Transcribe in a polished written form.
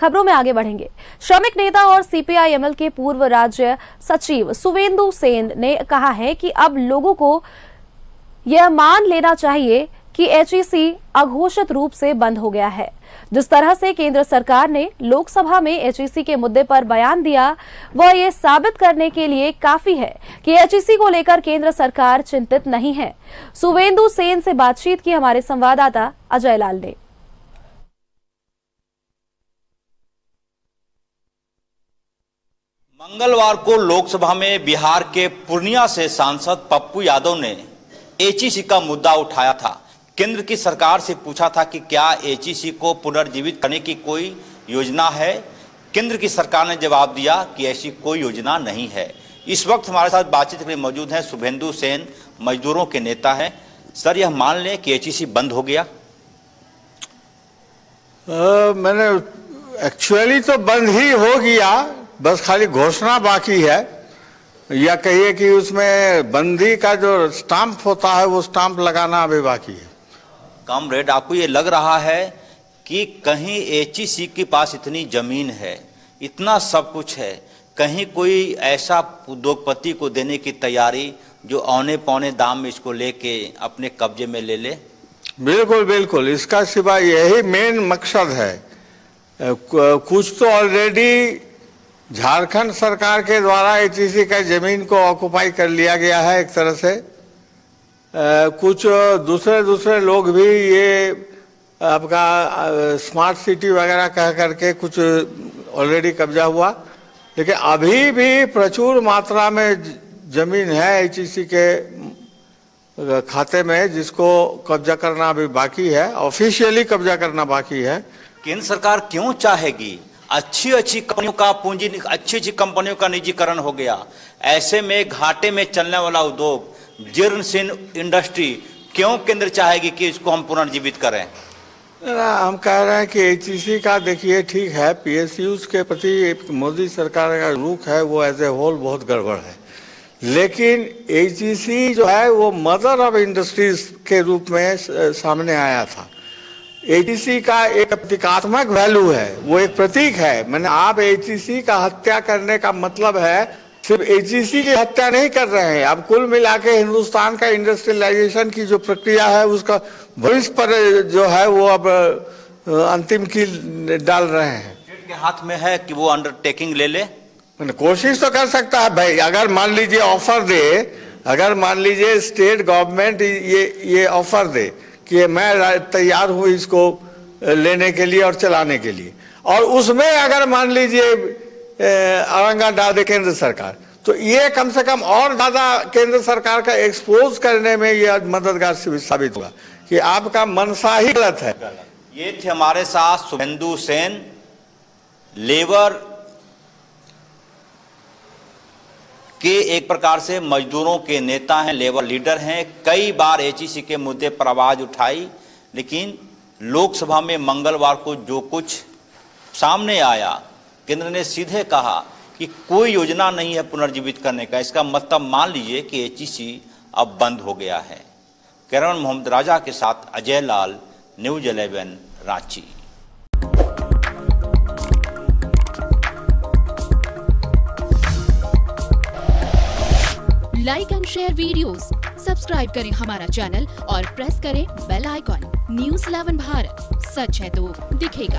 खबरों में आगे बढ़ेंगे। श्रमिक नेता और सीपीआई-एमएल के पूर्व राज्य सचिव सुवेंदु सेन ने कहा है कि अब लोगों को यह मान लेना चाहिए कि एचईसी अघोषित रूप से बंद हो गया है। जिस तरह से केंद्र सरकार ने लोकसभा में एचईसी के मुद्दे पर बयान दिया, वह ये साबित करने के लिए काफी है कि एचईसी को लेकर केंद्र सरकार चिंतित नहीं है। सुवेंदु सेन से बातचीत की हमारे संवाददाता अजय लाल ने। मंगलवार को लोकसभा में बिहार के पूर्णिया से सांसद पप्पू यादव ने एचईसी का मुद्दा उठाया था। केंद्र की सरकार से पूछा था कि क्या एचईसी को पुनर्जीवित करने की कोई योजना है। केंद्र की सरकार ने जवाब दिया कि ऐसी कोई योजना नहीं है। इस वक्त हमारे साथ बातचीत के लिए मौजूद हैं सुवेंदु सेन, मजदूरों के नेता हैं। सर, यह मान लें कि एचईसी बंद हो गया? मैंने एक्चुअली तो बंद ही हो गया, बस खाली घोषणा बाकी है, या कहिए कि उसमें बंदी का जो स्टाम्प होता है वो स्टाम्प लगाना अभी बाकी है। कॉमरेड, आपको ये लग रहा है कि कहीं एचईसी के पास इतनी जमीन है, इतना सब कुछ है, कहीं कोई ऐसा उद्योगपति को देने की तैयारी जो औने पौने दाम में इसको लेके अपने कब्जे में ले ले? बिल्कुल बिल्कुल, इसका सिवाय यही मेन मकसद है। कुछ तो ऑलरेडी झारखंड सरकार के द्वारा एचईसी का जमीन को ऑक्युपाई कर लिया गया है एक तरह से। कुछ दूसरे लोग भी ये आपका स्मार्ट सिटी वगैरह कह करके कुछ ऑलरेडी कब्जा हुआ, लेकिन अभी भी प्रचुर मात्रा में जमीन है एचईसी के खाते में, जिसको कब्जा करना अभी बाकी है, ऑफिशियली कब्जा करना बाकी है। केंद्र सरकार क्यों चाहेगी? अच्छी कंपनियों का अच्छी कंपनियों का निजीकरण हो गया। ऐसे में घाटे में चलने वाला उद्योग जीर्ण इंडस्ट्री क्यों केंद्र चाहेगी कि इसको हम पुनर्जीवित करें? हम कह रहे हैं कि एचईसी का देखिए, ठीक है, पीएसयूज के प्रति मोदी सरकार का रुख है वो एज ए होल बहुत गड़बड़ है, लेकिन एचईसी जो है वो मदर ऑफ इंडस्ट्रीज के रूप में सामने आया था। एचईसी का एक प्रतीकात्मक वैल्यू है, वो एक प्रतीक है। मैंने आप एचईसी का हत्या करने का मतलब है सिर्फ एचईसी की हत्या नहीं कर रहे हैं, आप कुल मिला के हिंदुस्तान का इंडस्ट्रियलाइजेशन की जो प्रक्रिया है उसका भविष्य पर जो है वो अब अंतिम कील डाल रहे हैं। स्टेट के हाथ में है कि वो अंडरटेकिंग ले ले। कोशिश तो कर सकता है भाई, अगर मान लीजिए ऑफर दे, अगर मान लीजिए स्टेट गवर्नमेंट ये ऑफर दे कि मैं तैयार हूँ इसको लेने के लिए और चलाने के लिए, और उसमें अगर मान लीजिए अरंगा डाल दे केंद्र सरकार, तो ये कम से कम और ज्यादा केंद्र सरकार का एक्सपोज करने में ये मददगार साबित होगा कि आपका मनसा ही गलत है। ये थे हमारे साथ सुवेंदु सेन, लेबर के एक प्रकार से मजदूरों के नेता हैं, लेबर लीडर हैं। कई बार एचईसी के मुद्दे पर आवाज उठाई, लेकिन लोकसभा में मंगलवार को जो कुछ सामने आया, केंद्र ने सीधे कहा कि कोई योजना नहीं है पुनर्जीवित करने का। इसका मतलब मान लीजिए कि एचईसी अब बंद हो गया है। कैमरामैन मोहम्मद राजा के साथ Ajay Lal, news 11 Ranchi. Like and share videos, subscribe करें हमारा चैनल और प्रेस करें बेल आइकॉन। न्यूज़ 11 भारत, सच है तो दिखेगा।